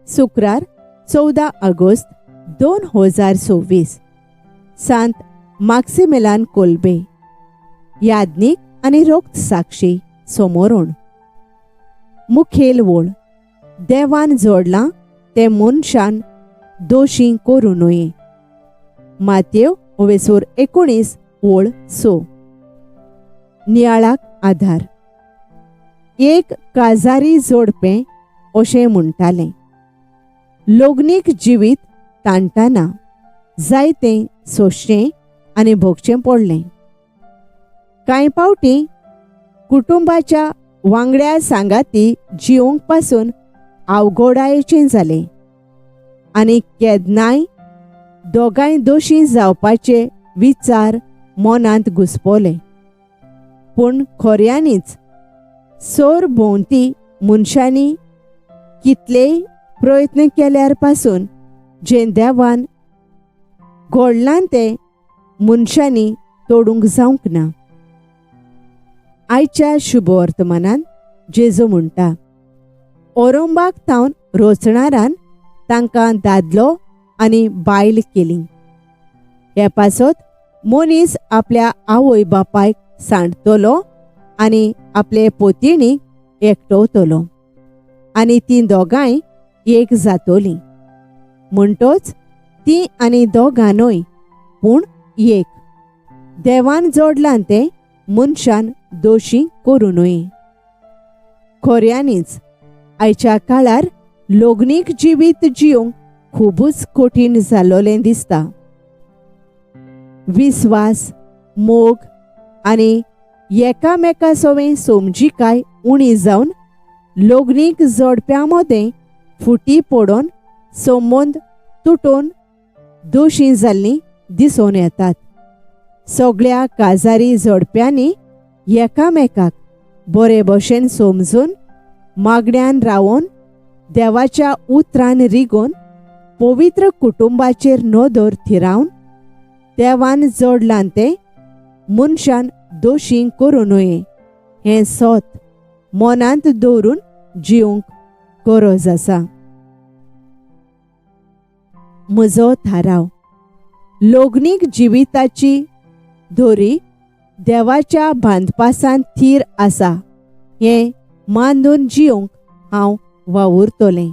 शुक्रार 14 ऑगस्ट 2026 सांत Maximilian Kolbe याज्ञिक आनी रोक्त साक्षी समोरून. मुखेल वोळ. देवान जोडलां ते मनशान दोशी करूं नये. मातेव 19 वोळ 6. नियाळाक आधार. एक काजारी जोडपें अशें म्हणटालें. लग्नीक जिवीत ताणटाना जायतें सोंसचें आनी भोगचें पडलें. कांय पावटी कुटुंबाच्या वांगड्या सांगाती जिवंक पासून अवघडायेचें जालें आनी केन्नाय दोगांय दोशी जावपाचे विचार मनांत घुसपले. पूण खऱ्यांनीच सोर भोंवती मनशांनी कितलेय प्रयत्न केल्यार पासून जें देवान घडलां तें मनशांनी तोडूंक जावंक ना. आयच्या शुभ वर्तमानान जेजू म्हणटा, ओरोंबाक थावन रोचणारान तांकां दादलो आनी बायल केली. हे पासत मनीस आपल्या आवय बापायक सांडतलो आनी आपले पोतिणीक एकटवतलो आनी तीं दोगांय एक जातोलीं. म्हणटोच तीं आनी दोगांनूय पूण एक. देवान जोडलां तें मनशान दोशी करूं नये. खऱ्यांनीच आयच्या काळार लग्नीक जिवीत जिवंक खूबच कठीण जालोलें दिसता. विस्वास, मोग आनी एकामेका सोवें समजिकाय उणी जावन लग्नीक जोडप्यां मदें फुटी पडोन संबंद तुटून दोशी जाल्लीं दिसून येतात. सगळ्या काजारी जोडप्यांनी एकामेकाक बरे भशेन समजून मागण्यांन रावून देवाच्या उतरान रिगून पवित्र कुटुंबाचेर नदर थिरावन देवान जोडलां तें मनशान दोशी करूं नये हें सोत मनांत दवरून जिवंक गरज आसा. म्हजो थाराव. लग्नीक जिविताची दोरी देवाच्या बांदपासान थीर आसा हें मानून जिवंक हांव वावुरतलें.